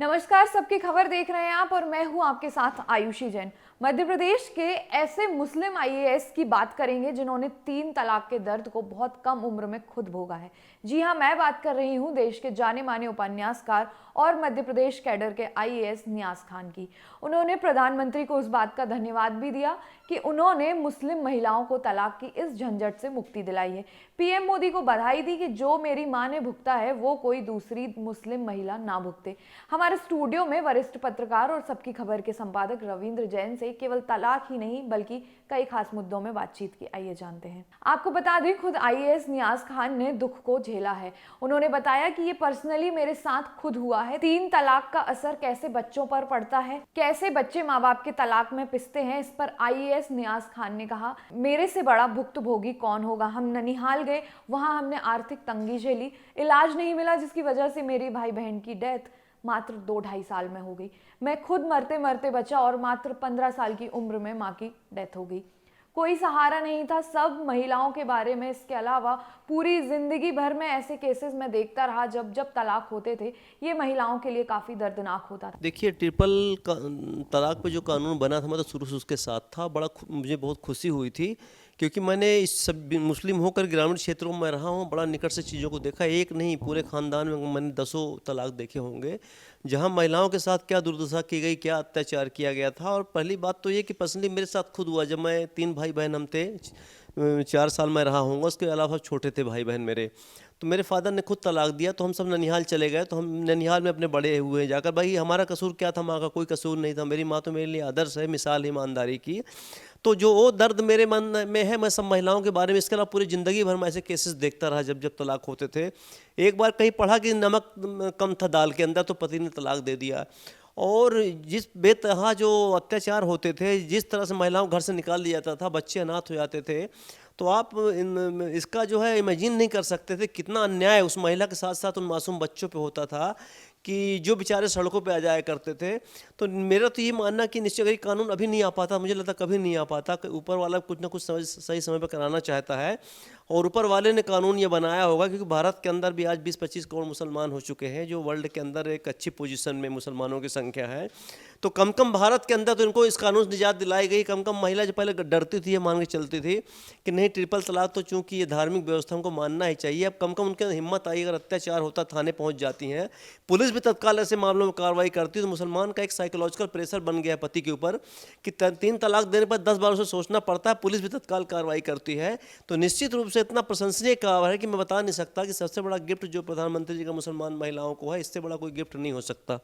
नमस्कार, सबकी खबर देख रहे हैं आप और मैं हूं आपके साथ आयुषी जैन। मध्य प्रदेश के ऐसे मुस्लिम आईएएस की बात करेंगे जिन्होंने 3 तलाक के दर्द को बहुत कम उम्र में खुद भोगा है। जी हां, मैं बात कर रही हूं देश के जाने माने उपन्यासकार और मध्य प्रदेश कैडर के आईएएस नियाज खान की। उन्होंने प्रधानमंत्री को इस बात का धन्यवाद भी दिया कि उन्होंने मुस्लिम महिलाओं को तलाक की इस झंझट से मुक्ति दिलाई है। पीएम मोदी को बधाई दी कि जो मेरी मां ने भुगता है वो कोई दूसरी मुस्लिम महिला ना भुगते। हमारे स्टूडियो में वरिष्ठ पत्रकार और सबकी खबर के संपादक रविंद्र जैन से केवल तलाक ही नहीं बल्कि कई खास मुद्दों में बातचीत की। आइए जानते हैं। आपको बता दें, खुद आईएएस नियाज खान ने दुख को झेला है। उन्होंने बताया कि ये पर्सनली मेरे साथ खुद हुआ है। 3 तलाक का असर कैसे बच्चों पर पड़ता है, कैसे बच्चे माँ बाप के तलाक में पिसते हैं, इस पर आईएएस नियाज खान ने कहा, मेरे से बड़ा भुक्तभोगी कौन होगा। हम ननिहाल गए, वहां हमने आर्थिक तंगी झेली, इलाज नहीं मिला जिसकी वजह से मेरी भाई बहन की डेथ मात्र 2-2.5 साल में हो गई। मैं खुद मरते मरते बचा और मात्र 15 साल की उम्र में माँ की डेथ हो गई। कोई सहारा नहीं था। सब महिलाओं के बारे में, इसके अलावा पूरी जिंदगी भर में ऐसे केसेस मैं देखता रहा जब जब तलाक होते थे। ये महिलाओं के लिए काफ़ी दर्दनाक होता था। देखिए तलाक पे जो कानून बना था, मैं तो शुरू से उसके साथ था। मुझे बहुत खुशी हुई थी क्योंकि मैंने इस सब मुस्लिम होकर ग्रामीण क्षेत्रों में रहा हूँ, बड़ा निकट से चीज़ों को देखा। एक नहीं, पूरे ख़ानदान में मैंने 10 तलाक देखे होंगे, जहाँ महिलाओं के साथ क्या दुर्दशा की गई, क्या अत्याचार किया गया था। और पहली बात तो ये कि पर्सनली मेरे साथ खुद हुआ। जब मैं 3 भाई बहन हम थे, 4 साल मैं रहा हूँगा, उसके अलावा छोटे थे भाई बहन मेरे। तो मेरे फादर ने खुद तलाक दिया, तो हम सब ननिहाल चले गए। तो हम ननिहाल में अपने बड़े हुए हैं जाकर। भाई हमारा कसूर क्या था, माँ का कोई कसूर नहीं था। मेरी माँ तो मेरे लिए आदर्श है, मिसाल ईमानदारी की। तो जो वो दर्द मेरे मन में है, मैं सब महिलाओं के बारे में, इसके अलावा पूरी ज़िंदगी भर में ऐसे केसेस देखता रहा जब जब तलाक होते थे। एक बार कहीं पढ़ा कि नमक कम था दाल के अंदर, तो पति ने तलाक दे दिया। और जिस बेतहा जो अत्याचार होते थे, जिस तरह से महिलाओं को घर से निकाल दिया जाता था, बच्चे अनाथ हो जाते थे, तो आप इसका जो है इमेजिन नहीं कर सकते थे कितना अन्याय उस महिला के साथ साथ उन मासूम बच्चों पे होता था कि जो बेचारे सड़कों पे आ जाया करते थे। तो मेरा तो ये मानना कि निश्चय अगर कानून अभी नहीं आ पाता, मुझे लगता कभी नहीं आ पाता। ऊपर वाला कुछ ना कुछ सही समय पर कराना चाहता है और ऊपर वाले ने कानून ये बनाया होगा, क्योंकि भारत के अंदर भी आज 20-25 करोड़ मुसलमान हो चुके हैं, जो वर्ल्ड के अंदर एक अच्छी पोजीशन में मुसलमानों की संख्या है। तो कम कम भारत के अंदर तो इनको इस कानून से निजात दिलाई गई। कम कम महिला जो पहले डरती थी, ये मान के चलती थी कि नहीं, ट्रिपल तलाक तो चूंकि ये धार्मिक व्यवस्था को मानना ही चाहिए। अब कम कम उनके अंदर हिम्मत आई, अगर अत्याचार होता थाने पहुंच जाती हैं, पुलिस भी तत्काल ऐसे मामलों में कार्रवाई करती है। तो मुसलमान का एक साइकोलॉजिकल प्रेशर बन गया है पति के ऊपर कि 3 तलाक देने पर 10 बार उसे सोचना पड़ता है, पुलिस भी तत्काल कार्रवाई करती है। तो निश्चित रूप से इतना प्रशंसनीय कार्य है कि मैं बता नहीं सकता कि सबसे बड़ा गिफ्ट जो प्रधानमंत्री जी का मुसलमान महिलाओं को है, इससे बड़ा कोई गिफ्ट नहीं हो सकता।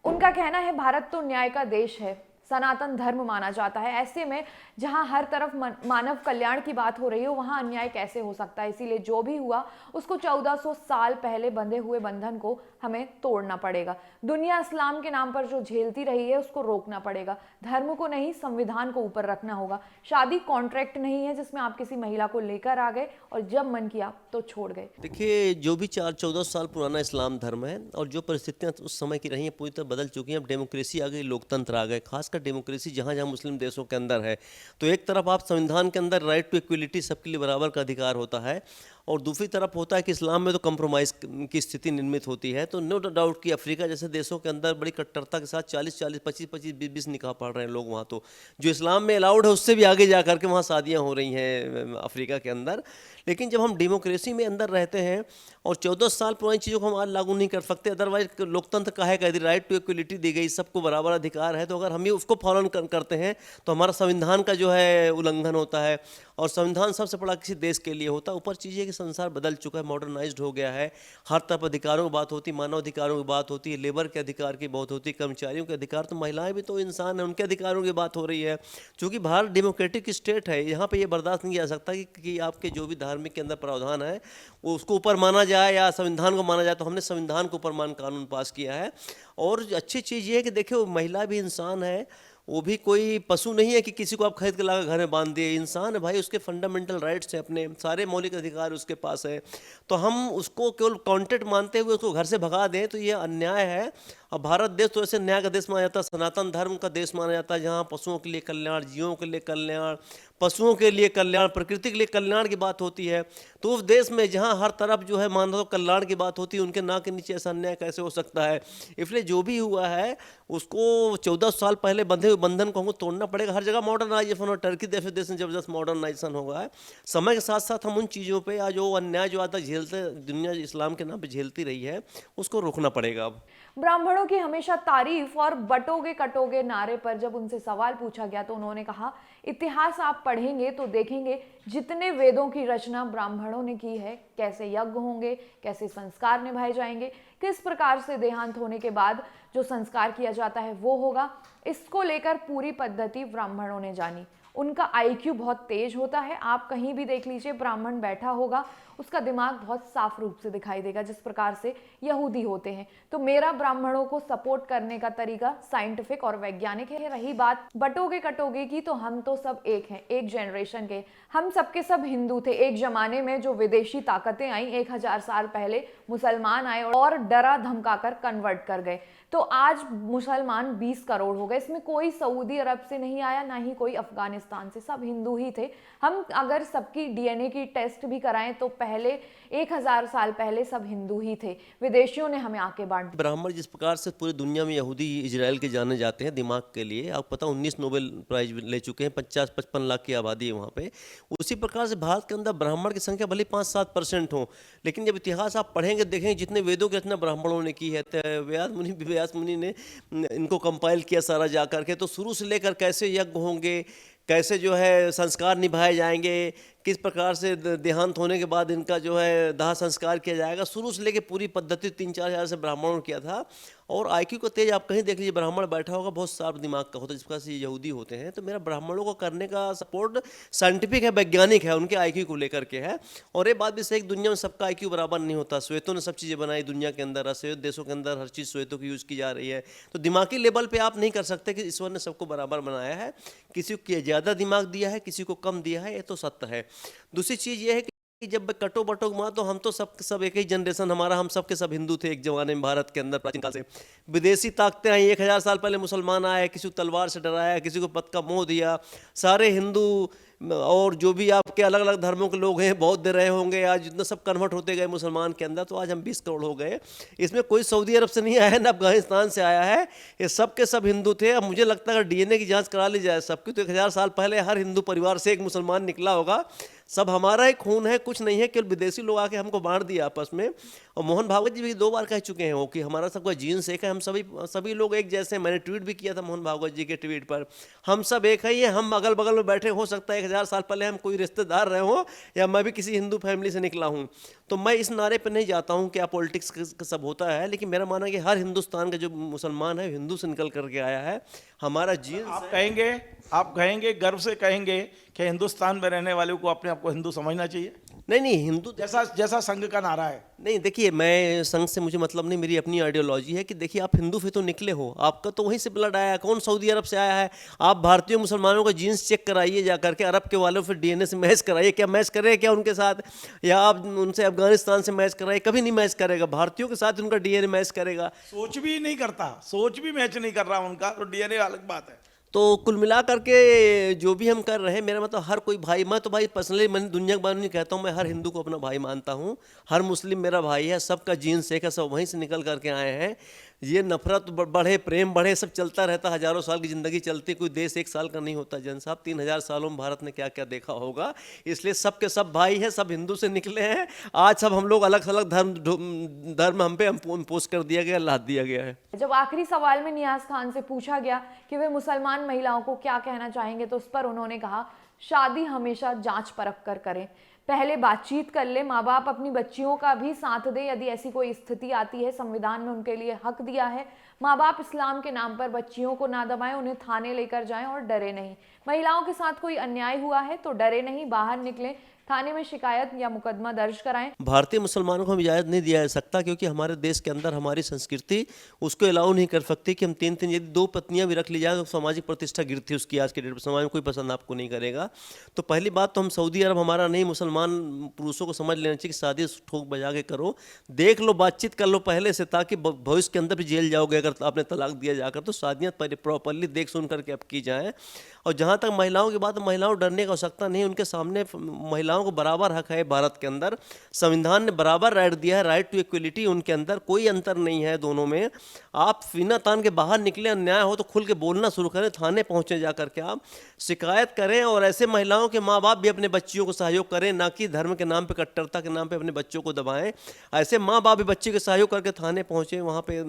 उनका कहना है, भारत तो न्याय का देश है, सनातन धर्म माना जाता है। ऐसे में जहां हर तरफ मानव कल्याण की बात हो रही हो, वहां अन्याय कैसे हो सकता है। इसीलिए जो भी हुआ उसको 1400 साल पहले बंधे हुए बंधन को हमें तोड़ना पड़ेगा। दुनिया इस्लाम के नाम पर जो झेलती रही है उसको रोकना पड़ेगा। धर्म को नहीं, संविधान को ऊपर रखना होगा। शादी कॉन्ट्रैक्ट नहीं है जिसमें आप किसी महिला को लेकर आ गए और जब मन किया तो छोड़ गए। देखिए, जो भी 4-14 साल पुराना इस्लाम धर्म है और जो परिस्थितियां उस समय की रही हैं पूरी तरह बदल चुकी हैं। अब डेमोक्रेसी आ गई, लोकतंत्र आ गए, खासकर डेमोक्रेसी जहाँ जहाँ मुस्लिम देशों के अंदर है। तो एक तरफ आप संविधान के अंदर राइट टू इक्वलिटी, सबके लिए बराबर का अधिकार होता है, और दूसरी तरफ होता है कि इस्लाम में तो कंप्रोमाइज़ की स्थिति निर्मित होती है। तो नो डाउट कि अफ्रीका जैसे देशों के अंदर बड़ी कट्टरता के साथ 40-40, 25-25, 20-20 निकाह पढ़ रहे हैं लोग वहाँ। तो जो इस्लाम में अलाउड है उससे भी आगे जा करके वहाँ शादियाँ हो रही हैं अफ्रीका के अंदर। लेकिन जब हम डेमोक्रेसी में अंदर रहते हैं और 14 साल पुरानी चीज़ों को हम आज लागू नहीं कर सकते, अदरवाइज लोकतंत्र का है, यदि राइट टू इक्वलिटी दी गई, सबको बराबर अधिकार है, तो अगर हम ये उसको फॉलो करते हैं तो हमारा संविधान का जो है उल्लंघन होता है। और संविधान सबसे बड़ा किसी देश के लिए होता है। ऊपर चीज़ है कि संसार बदल चुका है, मॉडर्नाइज्ड हो गया है। हर तरफ अधिकारों की बात होती है, मानव अधिकारों की बात होती है, लेबर के अधिकार की बात होती है, कर्मचारियों के अधिकार, तो महिलाएं भी तो इंसान है, उनके अधिकारों की बात हो रही है। चूँकि भारत डेमोक्रेटिक स्टेट है, यहाँ पे ये बर्दाश्त नहीं किया जा सकता कि आपके जो भी धार्मिक के अंदर प्रावधान है वो उसको ऊपर माना जाए या संविधान को माना जाए। तो हमने संविधान को ऊपर मान कानून पास किया है। और अच्छी चीज़ ये है कि देखिए, महिला भी इंसान है, वो भी कोई पशु नहीं है कि किसी को आप खरीद के लाकर घर में बांध दिए। इंसान है भाई, उसके फंडामेंटल राइट्स हैं, अपने सारे मौलिक अधिकार उसके पास है। तो हम उसको केवल कॉन्ट्रैक्ट मानते हुए उसको घर से भगा दें तो ये अन्याय है। अब भारत देश तो ऐसे न्याय का देश माना जाता है, सनातन धर्म का देश माना जाता है, जहाँ पशुओं के लिए कल्याण, जीवों के लिए कल्याण, पशुओं के लिए कल्याण, प्रकृति के लिए कल्याण की बात होती है। तो उस देश में जहाँ हर तरफ जो है मानव कल्याण की बात होती है, उनके नाक के नीचे ऐसा अन्याय कैसे हो सकता है। इसलिए जो भी हुआ है उसको 14 साल पहले बंधे हुए बंधन को हमको तोड़ना पड़ेगा। हर जगह मॉडर्नाइजेशन और टर्की जैसे देश में जबरदस्त मॉडर्नाइजेशन होगा है। समय के साथ साथ हम उन चीज़ों पे या जो अन्याय जो आता झेलते दुनिया इस्लाम के नाम पे झेलती रही है, उसको रोकना पड़ेगा अब। ब्राह्मणों की हमेशा तारीफ और बटोगे कटोगे नारे पर जब उनसे सवाल पूछा गया तो उन्होंने कहा, इतिहास आप पढ़ेंगे तो देखेंगे जितने वेदों की रचना ब्राह्मणों ने की है, कैसे यज्ञ होंगे, कैसे संस्कार निभाए जाएंगे, किस प्रकार से देहांत होने के बाद जो संस्कार किया जाता है वो होगा। इसको लेकर पूरी पद्धति ब्राह्मणों ने जानी। उनका आईक्यू बहुत तेज होता है। आप कहीं भी देख लीजिए, ब्राह्मण बैठा होगा, उसका दिमाग बहुत साफ रूप से दिखाई देगा, जिस प्रकार से यहूदी होते हैं। तो मेरा ब्राह्मणों को सपोर्ट करने का तरीका साइंटिफिक और वैज्ञानिक है। रही बात बटोगे कटोगे की, तो हम तो सब एक हैं, एक जनरेशन के। हम सबके सब हिंदू थे। एक जमाने में जो विदेशी ताकतें आई 1000 साल पहले, मुसलमान आए और डरा धमकाकर कन्वर्ट कर गए। तो आज मुसलमान 20 करोड़ हो गए। इसमें कोई सऊदी अरब से नहीं आया, ना ही कोई अफगानिस्तान से, सब हिंदू ही थे। हम अगर सबकी डीएनए की टेस्ट भी कराएं तो पहले 1000 साल पहले सब हिंदू ही थे। विदेशियों ने हमें आके बांट दिया। ब्राह्मण जिस प्रकार से पूरी दुनिया में यहूदी इजराइल के जाने जाते हैं दिमाग के लिए, आपको पता 19 नोबेल प्राइज ले चुके हैं, 50-55 लाख की आबादी है वहाँ पे। उसी प्रकार से भारत के अंदर ब्राह्मण की संख्या भले 5-7% हो, लेकिन जब इतिहास आप पढ़ेंगे देखेंगे जितने वेदों की रचना ब्राह्मणों ने की है, व्यास मुनि ने इनको कंपाइल किया सारा जा करके। तो शुरू से लेकर कैसे यज्ञ होंगे, कैसे जो है संस्कार निभाए जाएंगे, किस प्रकार से देहांत होने के बाद इनका जो है दाह संस्कार किया जाएगा, शुरू से लेके पूरी पद्धति 3-4 हज़ार से ब्राह्मणों ने किया था। और आईक्यू को तेज आप कहीं देख लीजिए, ब्राह्मण बैठा होगा बहुत शार्प दिमाग का होता है, जिस प्रकार से यहूदी होते हैं। तो मेरा ब्राह्मणों को करने का सपोर्ट साइंटिफिक है, वैज्ञानिक है, उनके आईक्यू को लेकर के है। और ये बात भी सही, दुनिया में सबका आईक्यू बराबर नहीं होता। श्वेतों ने सब चीज़ें बनाई दुनिया के अंदर, अश्वेत देशों के अंदर हर चीज़ श्वेतों की यूज़ की जा रही है। तो दिमागी लेवल पर आप नहीं कर सकते कि ईश्वर ने सबको बराबर बनाया है। किसी को ज़्यादा दिमाग दिया है, किसी को कम दिया है, ये तो सत्य है। दूसरी चीज़ ये है कि जब कटो बटो माँ, तो हम तो सब एक ही जनरेशन हमारा, हम सब के सब हिंदू थे एक जमाने में भारत के अंदर प्राचीन काल से। विदेशी ताकतें आई, 1000 साल पहले मुसलमान आए, किसी को तलवार से डराया, किसी को पद का मोह दिया। सारे हिंदू और जो भी आपके अलग अलग धर्मों के लोग हैं, बौद्ध रहे होंगे, आज जितना सब कन्वर्ट होते गए मुसलमान के अंदर, तो आज हम 20 करोड़ हो गए। इसमें कोई सऊदी अरब से नहीं आया है, ना अफगानिस्तान से आया है, ये सब के सब हिंदू थे। अब मुझे लगता है अगर डीएनए की जांच करा ली जाए सबकी, तो 1000 साल पहले हर हिंदू परिवार से एक मुसलमान निकला होगा। सब हमारा ही खून है, कुछ नहीं है, केवल विदेशी लोग आके हमको बांट दिया आपस में। और मोहन भागवत जी भी 2 बार कह चुके हैं वो कि हमारा सबका जीन्स एक है, हम सभी लोग एक जैसे। मैंने ट्वीट भी किया था मोहन भागवत जी के ट्वीट पर, हम सब एक ही है, हम अगल बगल में बैठे, हो सकता है 1000 साल पहले हम कोई रिश्तेदार रहे हो, या मैं भी किसी हिंदू फैमिली से निकला हूँ। तो मैं इस नारे पर नहीं जाता हूँ, क्या पॉलिटिक्स का सब होता है, लेकिन मेरा मानना है कि हर हिंदुस्तान का जो मुसलमान है हिंदू से निकल करके आया है। हमारा जीन्स आप कहेंगे गर्व से कहेंगे कि हिंदुस्तान में रहने वाले को अपने आप को हिंदू समझना चाहिए, नहीं हिंदू जैसा संघ का नारा है। नहीं, देखिए मैं संघ से मुझे मतलब नहीं, मेरी अपनी आइडियोलॉजी है कि देखिए आप हिंदू से तो निकले हो, आपका तो वहीं से ब्लड आया है। कौन सऊदी अरब से आया है? आप भारतीय मुसलमानों का जीन्स चेक कराइए जा करके, अरब के वालों फिर डीएनए से मैच कराइए, क्या मैच करे क्या उनके साथ, या आप उनसे अफगानिस्तान से मैच कराइए, कभी नहीं मैच करेगा। भारतीयों के साथ उनका डीएनए मैच करेगा, सोच भी नहीं करता, सोच भी मैच नहीं कर रहा उनका, तो डीएनए अलग बात है। तो कुल मिला करके जो भी हम कर रहे हैं, मेरा मतलब हर कोई भाई, मैं तो भाई पर्सनली मैं दुनिया के बारे में नहीं कहता हूँ, मैं हर हिंदू को अपना भाई मानता हूँ, हर मुस्लिम मेरा भाई है, सबका जीन्स एक है, सब वहीं से निकल करके आए हैं। ये नफरत बढ़े, प्रेम बढ़े, सब चलता रहता, हजारों साल की ज़िंदगी चलती, कोई देश 1 साल का नहीं होता। जन साहब 3000 सालों में भारत ने क्या क्या देखा होगा, इसलिए सब के सब भाई हैं, सब हिंदू से निकले हैं। आज सब हम लोग अलग अलग धर्म हम पे इम्पोज कर दिया गया, लाद दिया गया है। जब आखिरी सवाल में नियाज खान से पूछा गया कि वे मुसलमान महिलाओं को क्या कहना चाहेंगे, तो उस पर उन्होंने कहा, शादी हमेशा जांच परख कर करें, पहले बातचीत कर ले, माँ बाप अपनी बच्चियों का भी साथ दे यदि ऐसी कोई स्थिति आती है, संविधान में उनके लिए हक दिया है। माँ बाप इस्लाम के नाम पर बच्चियों को ना दबाएं, उन्हें थाने लेकर जाएं और डरे नहीं। महिलाओं के साथ कोई अन्याय हुआ है तो डरे नहीं, बाहर निकलें, थाने में शिकायत या मुकदमा दर्ज कराएं। भारतीय मुसलमानों को हम इजाज़त नहीं दिया जा सकता, क्योंकि हमारे देश के अंदर हमारी संस्कृति उसको अलाउ नहीं कर सकती कि हम 3 यदि 2 पत्नियां भी रख ली जाए तो सामाजिक प्रतिष्ठा गिरती है उसकी। आज के डेट में समाज में कोई पसंद आपको नहीं करेगा। तो पहली बात तो हम सऊदी अरब हमारा नहीं, मुसलमान पुरुषों को समझ लेना चाहिए कि शादी ठोक बजा के करो, देख लो, बातचीत कर लो पहले से, ताकि भविष्य के अंदर भी जेल जाओगे अगर अगर आपने तलाक दिया जाकर तो शादियाँ प्रॉपरली देख सुन करके अब की जाएँ। और जहाँ तक महिलाओं की बात, महिलाओं डरने की आवश्यकता नहीं, उनके सामने महिलाओं को बराबर हक है भारत के अंदर। संविधान ने बराबर राइट दिया है, राइट टू इक्वलिटी, उनके अंदर कोई अंतर नहीं है दोनों में। आप बिना तान के बाहर निकले, अन्याय हो तो खुल के बोलना शुरू करें, थाने पहुँचे जा करके आप शिकायत करें। और ऐसे महिलाओं के माँ बाप भी अपने बच्चियों को सहयोग करें, ना कि धर्म के नाम पे, कट्टरता के नाम पे अपने बच्चों को दबाएं। ऐसे माँ बाप भी बच्चे के सहयोग करके थाने पहुँचे वहाँ पे,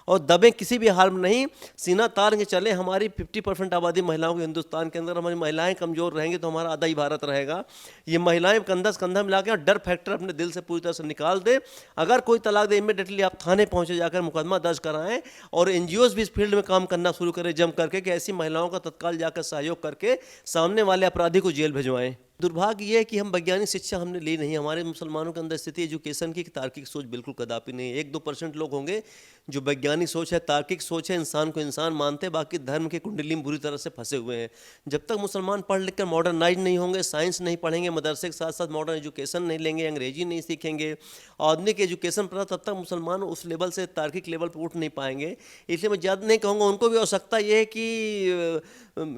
और दबें किसी भी हाल में नहीं, सीना तान के चले। हमारी 50% आबादी महिलाओं के हिंदुस्तान के अंदर, हमारी महिलाएं कमज़ोर रहेंगी तो हमारा आधा ही भारत रहेगा। ये महिलाएं कंधा से कंधा मिला के और डर फैक्टर अपने दिल से पूरी तरह से निकाल दे। अगर कोई तलाक दे, इमीडिएटली आप थाने पहुँचे जाकर मुकदमा दर्ज कराएं। और एनजीओज भी इस फील्ड में काम करना शुरू करें जम करके, कि ऐसी महिलाओं का तत्काल जाकर सहयोग करके सामने वाले अपराधी को जेल भिजवाएं। दुर्भाग्य ये है कि हम वैज्ञानिक शिक्षा हमने ली नहीं। हमारे मुसलमानों के अंदर स्थिति एजुकेशन की, तार्किक सोच बिल्कुल कदापि नहीं है। 1-2% लोग होंगे जो वैज्ञानिक सोच है, तार्किक सोच है, इंसान को इंसान मानते, बाकी धर्म के कुंडली में बुरी तरह से फंसे हुए हैं। जब तक मुसलमान पढ़ लिख कर मॉडर्नाइज नहीं होंगे, साइंस नहीं पढ़ेंगे, मदरसे के साथ साथ मॉडर्न एजुकेशन नहीं लेंगे, अंग्रेजी नहीं सीखेंगे, आधुनिक एजुकेशन पर, तब तक मुसलमान उस लेवल से, तार्किक लेवल पर उठ नहीं पाएंगे। इसलिए मैं ज़्यादा नहीं कहूँगा, उनको भी आवश्यकता ये है कि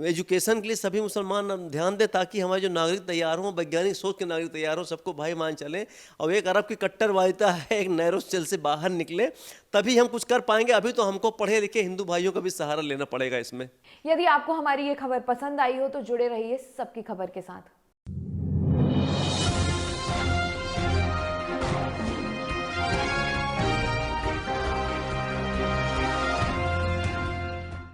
एजुकेशन के लिए सभी मुसलमान ध्यान दें, ताकि हमारे जो नागरिक तैयार हों, वैज्ञानिक सोच के नागरिक तैयार हों, सबको भाई मान चले। और एक अरब की कट्टरवादिता है, एक नैरो सेल से बाहर निकले, तभी हम कुछ कर पाएंगे। अभी तो हमको पढ़े लिखे हिंदू भाइयों का भी सहारा लेना पड़ेगा इसमें। यदि आपको हमारी ये खबर पसंद आई हो तो जुड़े रहिए सबकी खबर के साथ।